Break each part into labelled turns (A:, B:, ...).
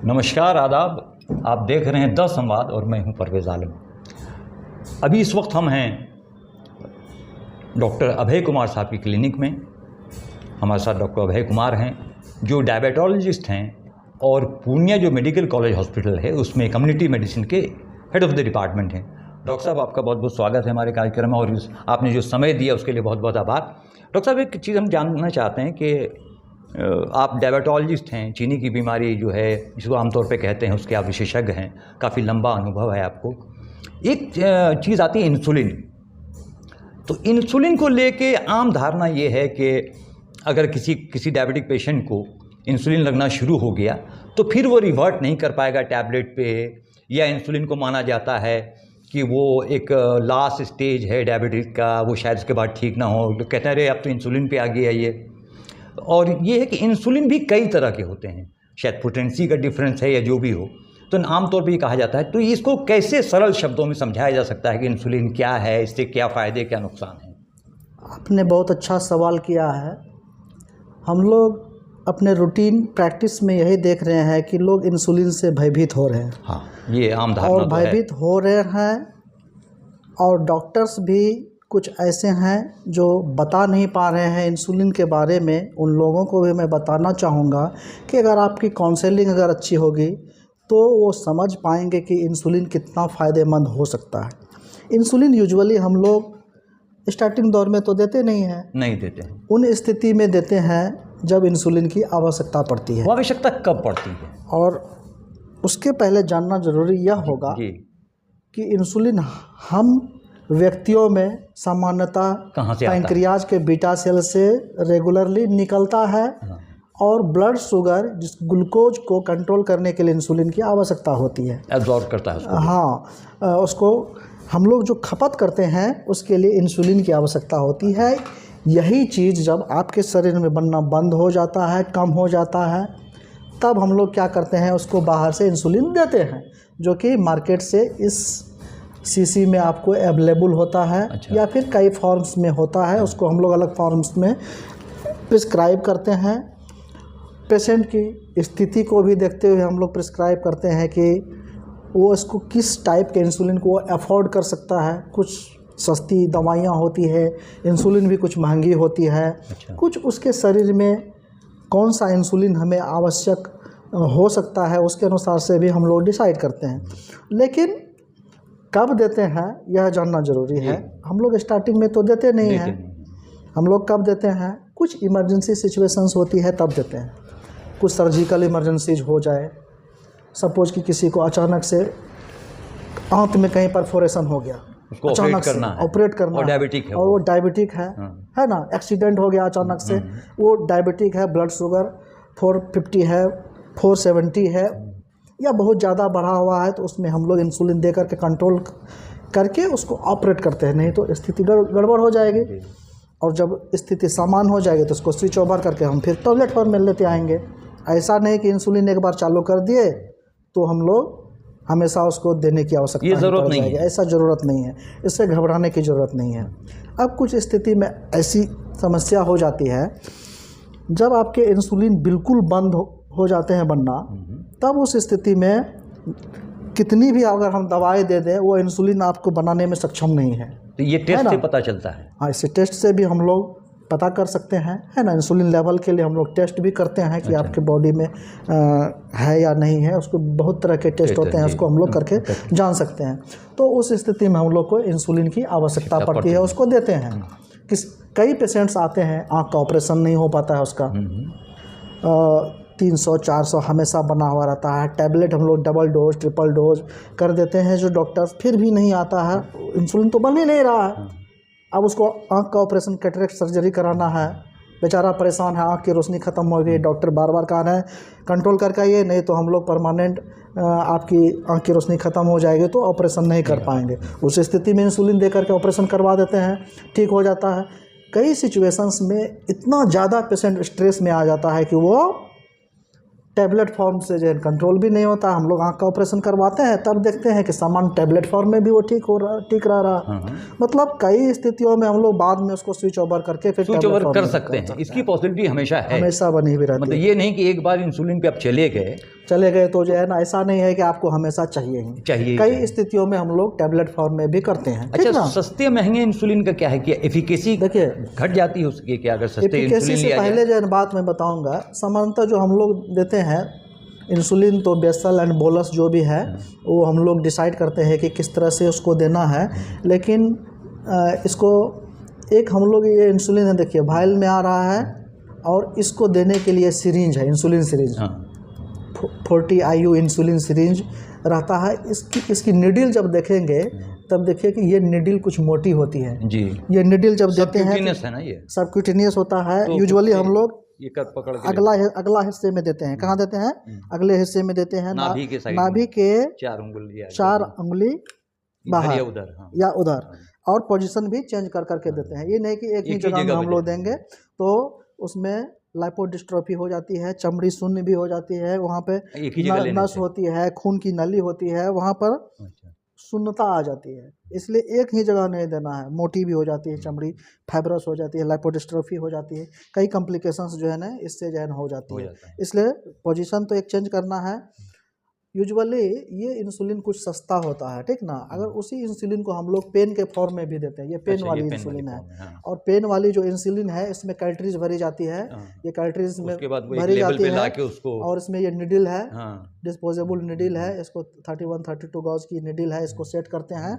A: नमस्कार, आदाब। आप देख रहे हैं द संवाद और मैं हूं परवेज़ आलम। अभी इस वक्त हम हैं डॉक्टर अभय कुमार साहब की क्लिनिक में। हमारे साथ डॉक्टर अभय कुमार हैं जो डायबिटोलॉजिस्ट हैं और पूर्णिया जो मेडिकल कॉलेज हॉस्पिटल है उसमें कम्युनिटी मेडिसिन के हेड ऑफ़ द डिपार्टमेंट हैं। डॉक्टर साहब, आपका बहुत बहुत स्वागत है हमारे कार्यक्रम में और आपने जो समय दिया उसके लिए बहुत बहुत आभार। डॉक्टर साहब, एक चीज़ हम जानना चाहते हैं कि आप डायबिटोलॉजिस्ट हैं, चीनी की बीमारी जो है जिसको आमतौर पे कहते हैं उसके आप विशेषज्ञ हैं, काफ़ी लंबा अनुभव है आपको। एक चीज़ आती है इंसुलिन। तो इंसुलिन को लेके आम धारणा ये है कि अगर किसी डायबिटिक पेशेंट को इंसुलिन लगना शुरू हो गया तो फिर वो रिवर्ट नहीं कर पाएगा टैबलेट पे, या इंसुलिन को माना जाता है कि वो एक लास्ट स्टेज है डायबिटिक का, वो शायद उसके बाद ठीक ना हो। तो कहते हैं अरे अब तो इंसुलिन पे आ गया ये। और ये है कि इंसुलिन भी कई तरह के होते हैं, शायद पोटेंसी का डिफरेंस है या जो भी हो, तो आमतौर पर ये कहा जाता है। तो इसको कैसे सरल शब्दों में समझाया जा सकता है कि इंसुलिन क्या है, इससे क्या फ़ायदे क्या नुकसान है?
B: आपने बहुत अच्छा सवाल किया है। हम लोग अपने रूटीन प्रैक्टिस में यही देख रहे हैं कि लोग इंसुलिन से भयभीत हो रहे हैं।
A: हाँ, ये आम धारणा
B: और
A: तो
B: भयभीत हो रहे हैं, और डॉक्टर्स भी कुछ ऐसे हैं जो बता नहीं पा रहे हैं इंसुलिन के बारे में। उन लोगों को भी मैं बताना चाहूँगा कि अगर आपकी काउंसलिंग अगर अच्छी होगी तो वो समझ पाएंगे कि इंसुलिन कितना फ़ायदेमंद हो सकता है। इंसुलिन यूजुअली हम लोग स्टार्टिंग दौर में तो देते नहीं
A: देते हैं।
B: उन स्थिति में देते हैं जब इंसुलिन की आवश्यकता पड़ती है।
A: वो आवश्यकता कब पड़ती है?
B: और उसके पहले जानना ज़रूरी यह होगा कि इंसुलिन हम व्यक्तियों में सामान्यतः
A: कहाँ से
B: पैंक्रियाज के बीटा सेल से रेगुलरली निकलता है। और ब्लड शुगर, जिस ग्लूकोज को कंट्रोल करने के लिए इंसुलिन की आवश्यकता होती है,
A: एब्जॉर्ब करता है उसको।
B: हाँ, उसको हम लोग जो खपत करते हैं उसके लिए इंसुलिन की आवश्यकता होती है। यही चीज़ जब आपके शरीर में बनना बंद हो जाता है, कम हो जाता है, तब हम लोग क्या करते हैं, उसको बाहर से इंसुलिन देते हैं, जो कि मार्केट से इस सीसी में आपको अवेलेबल होता है।
A: अच्छा।
B: या फिर कई फॉर्म्स में होता है, उसको हम लोग अलग फॉर्म्स में प्रिस्क्राइब करते हैं। पेशेंट की स्थिति को भी देखते हुए हम लोग प्रिस्क्राइब करते हैं कि वो इसको किस टाइप के इंसुलिन को अफोर्ड कर सकता है। कुछ सस्ती दवाइयाँ होती है, इंसुलिन भी कुछ महंगी होती है।
A: अच्छा।
B: कुछ उसके शरीर में कौन सा इंसुलिन हमें आवश्यक हो सकता है उसके अनुसार से भी हम लोग डिसाइड करते हैं। लेकिन कब देते हैं यह जानना ज़रूरी है। हम लोग स्टार्टिंग में तो देते नहीं हैं। हम लोग कब देते हैं, कुछ इमरजेंसी सिचुएशंस होती है तब देते हैं। कुछ सर्जिकल इमरजेंसीज हो जाए, सपोज कि किसी को अचानक से आंत में कहीं परफोरेशन हो गया,
A: उसको
B: अचानक से ऑपरेट करना,
A: और डायबिटिक है,
B: और वो डायबिटिक है ना, एक्सीडेंट हो गया अचानक से, वो डायबिटिक है, ब्लड शुगर 450 है, 470 है या बहुत ज़्यादा बढ़ा हुआ है, तो उसमें हम लोग इंसुलिन दे करके कंट्रोल करके उसको ऑपरेट करते हैं, नहीं तो स्थिति गड़बड़ हो जाएगी। और जब स्थिति सामान्य हो जाएगी तो उसको स्विच ओवर करके हम फिर टैबलेट फॉर्म में लेते आएंगे। ऐसा नहीं कि इंसुलिन एक बार चालू कर दिए तो हम लोग हमेशा उसको देने की आवश्यकता
A: ज़रूरत नहीं है।
B: ऐसा ज़रूरत नहीं है, इससे घबराने की ज़रूरत नहीं है। अब कुछ स्थिति में ऐसी समस्या हो जाती है जब आपके इंसुलिन बिल्कुल बंद हो जाते हैं बनना, तब उस स्थिति में कितनी भी अगर हम दवाई दे दें वो इंसुलिन आपको बनाने में सक्षम नहीं है।
A: तो ये टेस्ट से पता चलता है?
B: हाँ, इसे टेस्ट से भी हम लोग पता कर सकते हैं, है ना। इंसुलिन लेवल के लिए हम लोग टेस्ट भी करते हैं कि आपके बॉडी में है या नहीं है। उसको बहुत तरह के टेस्ट होते हैं, उसको हम लोग करके जान सकते हैं। तो उस स्थिति में हम लोग को इंसुलिन की आवश्यकता पड़ती है, उसको देते हैं। कई पेशेंट्स आते हैं, आँख का ऑपरेशन नहीं हो पाता है उसका, 300-400 हमेशा बना हुआ रहता है। टैबलेट हम लोग डबल डोज ट्रिपल डोज कर देते हैं जो डॉक्टर, फिर भी नहीं आता है, इंसुलिन तो बन ही नहीं रहा है। अब उसको आँख का ऑपरेशन, कैटरेक्ट सर्जरी कराना है, बेचारा परेशान है, आँख की रोशनी ख़त्म हो गई, डॉक्टर बार बार कह रहे हैं कंट्रोल करके आइए, नहीं तो हम लोग परमानेंट आपकी आँख की रोशनी ख़त्म हो जाएगी तो ऑपरेशन नहीं कर पाएंगे। उस स्थिति में इंसुलिन दे करके ऑपरेशन करवा देते हैं, ठीक हो जाता है। कई सिचुएशंस में इतना ज़्यादा पेशेंट स्ट्रेस में आ जाता है कि वो टैबलेट फॉर्म से जो है कंट्रोल भी नहीं होता। हम लोग आँख का ऑपरेशन करवाते हैं, तब देखते हैं कि सामान टैबलेट फॉर्म में भी वो ठीक रह रहा। मतलब कई स्थितियों में हम लोग बाद में उसको स्विच ओवर करके फिर
A: स्विच ओवर कर सकते हैं। इसकी पॉसिबिलिटी हमेशा है,
B: हमेशा बनी हुई रहती है।
A: मतलब ये नहीं कि एक बार इंसुलिन पे आप चले गए
B: चले गए तो जो है ना, ऐसा नहीं है कि आपको हमेशा चाहिए ही
A: चाहिए।
B: कई स्थितियों में हम लोग टैबलेट फॉर्म में भी करते हैं। ठीक
A: अच्छा,
B: ना?
A: सस्ते महंगे इंसुलिन का क्या है कि एफिकेसी
B: देखिए,
A: घट जाती है उसकी क्या अगर सस्ते
B: एफिकेसी
A: इंसुलिन
B: से
A: लिया
B: पहले
A: जाए?
B: जो है बात मैं बताऊंगा, सामान्यतः जो हम लोग देते हैं इंसुलिन, तो बेसल एंड बोलस जो भी है वो हम लोग डिसाइड करते हैं कि किस तरह से उसको देना है। लेकिन इसको एक हम लोग ये इंसुलिन है, देखिए वाइल में आ रहा है, और इसको देने के लिए सिरिंज है, insulin syringe, 40 IU insulin syringe रहता है। इसकी निडिल जब देखेंगे तब देखिए कि ये निडिल कुछ मोटी होती है जी। ये निडिल जब देते हैं
A: है ना, ये
B: सबक्यूटेनियस होता है।
A: तो
B: यूजुअली हम लोग
A: ये कर पकड़ के
B: अगला हिस्से में देते हैं। कहाँ देते हैं? अगले हिस्से में देते हैं, नाभि के 4 उंगली बाहर उधर, या उधर, और पोजीशन भी चेंज कर करके देते हैं। ये नहीं कि एक ही जगह में हम लोग देंगे तो उसमें लाइपोडिस्ट्रोफी हो जाती है, चमड़ी शून्य भी हो जाती है, वहाँ पे नस होती है, खून की नली होती है, वहाँ पर शून्यता आ जाती है। इसलिए एक ही जगह नहीं देना है, मोटी भी हो जाती है चमड़ी, फाइब्रस हो जाती है, लाइपोडिस्ट्रोफी हो जाती है, कई कॉम्प्लिकेशंस जो है ना इससे जो है हो जाती है। इसलिए पोजीशन तो एक चेंज करना है। यूजुअली ये इंसुलिन कुछ सस्ता होता है, ठीक ना? अगर उसी इंसुलिन को हम लोग पेन के फॉर्म में भी देते हैं, ये पेन वाली इंसुलिन है, और पेन वाली जो इंसुलिन है इसमें कैट्रिज भरी जाती है, ये कैट्रिज में भरी जाती है, और इसमें ये निडिल है, डिस्पोजेबल निडिल है, इसको 31-32 गॉज की निडिल है, इसको सेट करते हैं,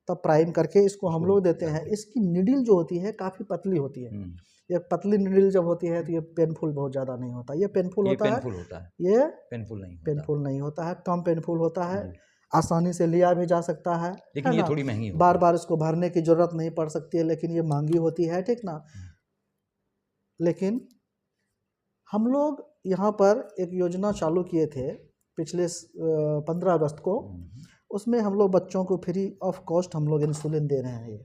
B: तब प्राइम करके इसको हम लोग देते हैं। इसकी निडिल जो होती है काफ़ी पतली होती है। ये पतली निडिल जब होती है तो ये पेनफुल बहुत ज़्यादा नहीं होता, ये पेनफुल होता है, ये पेनफुल नहीं होता है, कम पेनफुल होता है, आसानी से लिया भी जा सकता है, लेकिन ये थोड़ी महंगी, बार बार इसको भरने की जरूरत नहीं पड़ सकती है, लेकिन ये महंगी होती है, ठीक ना? लेकिन हम लोग यहाँ पर एक योजना चालू किए थे पिछले 15 अगस्त को, उसमें हम लोग बच्चों को फ्री ऑफ कॉस्ट हम लोग इंसुलिन दे रहे हैं। ये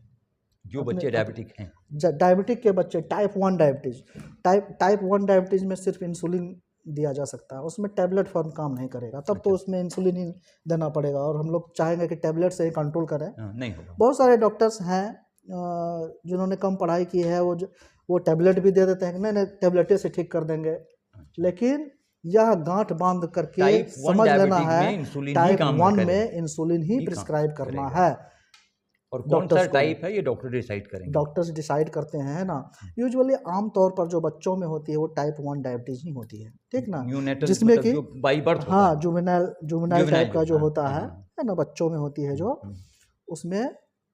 A: जो बच्चे डायबिटिक हैं,
B: डायबिटिक के बच्चे, टाइप 1 डायबिटीज़, टाइप 1 डायबिटीज़ में सिर्फ इंसुलिन दिया जा सकता है, उसमें टैबलेट फॉर्म काम नहीं करेगा, तब तो उसमें इंसुलिन ही देना पड़ेगा, और हम लोग चाहेंगे कि टैबलेट से ही कंट्रोल करें। नहीं होगा। बहुत सारे डॉक्टर्स हैं जिन्होंने कम पढ़ाई की है, वो टैबलेट भी दे देते हैं कि नहीं टैबलेटे से ठीक कर देंगे, लेकिन यह गांठ बांध करके समझ लेना है टाइप 1 में इंसुलिन ही प्रिस्क्राइब करना है।
A: और कौन सा टाइप है ये डॉक्टर डिसाइड करेंगे,
B: डॉक्टर्स डिसाइड करते हैं ना। यूजुअली आमतौर पर जो बच्चों में होती है वो टाइप 1 डायबिटीज ही होती है, ठीक ना? जिसमें कि
A: बाई बर्थ,
B: हाँ, जुवेनाइल टाइप का जो होता है ना, बच्चों में होती है जो, उसमें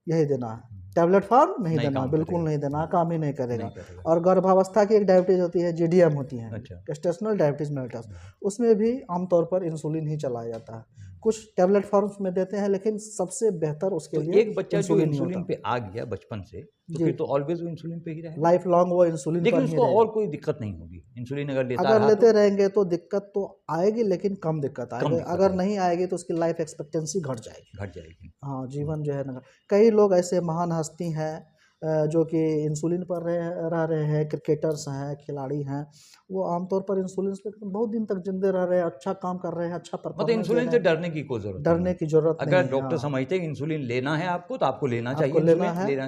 B: यही देना है, टैबलेट फॉर्म नहीं देना, बिल्कुल नहीं देना, काम ही नहीं करेगा। और गर्भावस्था की एक डायबिटीज होती है, GDM होती है, गेस्टेशनल डायबिटीज मेलिटस, उसमें भी आमतौर पर इंसुलिन ही चलाया जाता है। कुछ टैबलेट फॉर्म्स में देते हैं, लेकिन सबसे बेहतर उसके लिए
A: एक बच्चा जो इंसुलिन पे आ गया बचपन से, तो फिर तो ऑलवेज वो इंसुलिन पे ही रहेगा,
B: लाइफ लॉन्ग वो इंसुलिन,
A: लेकिन उसको और कोई दिक्कत नहीं होगी। इंसुलिन अगर
B: लेते रहेंगे तो दिक्कत तो आएगी, लेकिन कम दिक्कत आएगी, अगर नहीं आएगी तो उसकी लाइफ एक्सपेक्टेंसी घट जाएगी। हाँ, जीवन जो है ना, कई लोग ऐसे महान हस्ती हैं जो कि इंसुलिन पर रह रहे हैं, क्रिकेटर्स हैं, खिलाड़ी हैं, वो आमतौर पर इंसुलिन पे बहुत दिन तक जिंदे रह रहे हैं, अच्छा काम कर रहे हैं, अच्छा परफॉर्मेंस।
A: मतलब इंसुलिन से डरने की कोई जरूरत नहीं,
B: अगर
A: डॉक्टर समझते हैं इंसुलिन लेना है आपको तो आपको लेना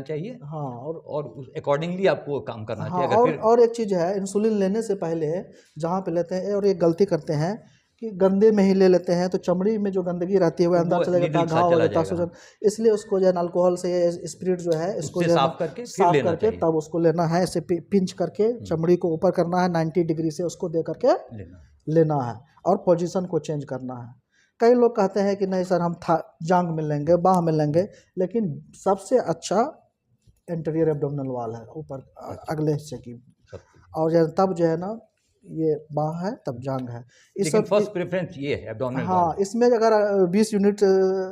A: चाहिए। हाँ, और अकॉर्डिंगली आपको काम करना चाहिए।
B: और एक चीज़ है, इंसुलिन लेने से पहले जहाँ पे लेते हैं, और एक गलती करते हैं कि गंदे में ही ले लेते हैं, तो चमड़ी में जो गंदगी रहती है वो अंदर चले जाता है, घाव हो जाता है, सूजन। इसलिए उसको जो है अल्कोहल से, स्पिरिट जो है इसको साफ करके तब उसको लेना है, ऐसे पिंच करके चमड़ी को ऊपर करना है, 90 डिग्री से उसको दे करके लेना है, और पोजीशन को चेंज करना है। कई लोग कहते हैं कि नहीं सर हम जांग में लेंगे, बाह में लेंगे, लेकिन सबसे अच्छा एंटीरियर एब्डोमिनल वॉल है, ऊपर अगले हिस्से की, और तब जो है ना ये बाह है तब जांग है।
A: लेकिन फर्स्ट प्रेफरेंस ये है एब्डोमिनल।
B: हाँ, इसमें अगर 20 यूनिट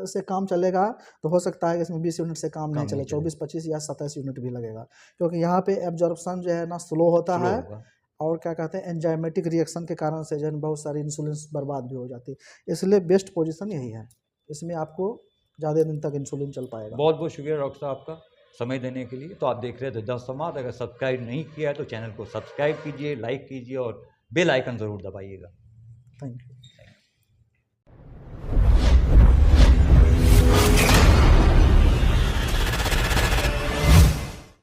B: से काम चलेगा तो हो सकता है कि इसमें 20 यूनिट से काम नहीं चले, 24, 25 या 27 यूनिट भी लगेगा, क्योंकि यहाँ पे एब्जॉर्प्शन जो है ना स्लो होता है, और क्या कहते हैं एंजाइमेटिक रिएक्शन के कारण से जो है बहुत सारी इंसुलिन बर्बाद भी हो जाती है। इसलिए बेस्ट पोजीशन यही है, इसमें आपको ज़्यादा दिन तक इंसुलिन चल पाएगा।
A: बहुत बहुत शुक्रिया डॉक्टर साहब आपका समय देने के लिए। तो आप देख रहे थे 10 संवाद। अगर सब्सक्राइब नहीं किया है तो चैनल को सब्सक्राइब कीजिए, लाइक कीजिए और बेल आइकन ज़रूर दबाइएगा।
B: Thank you.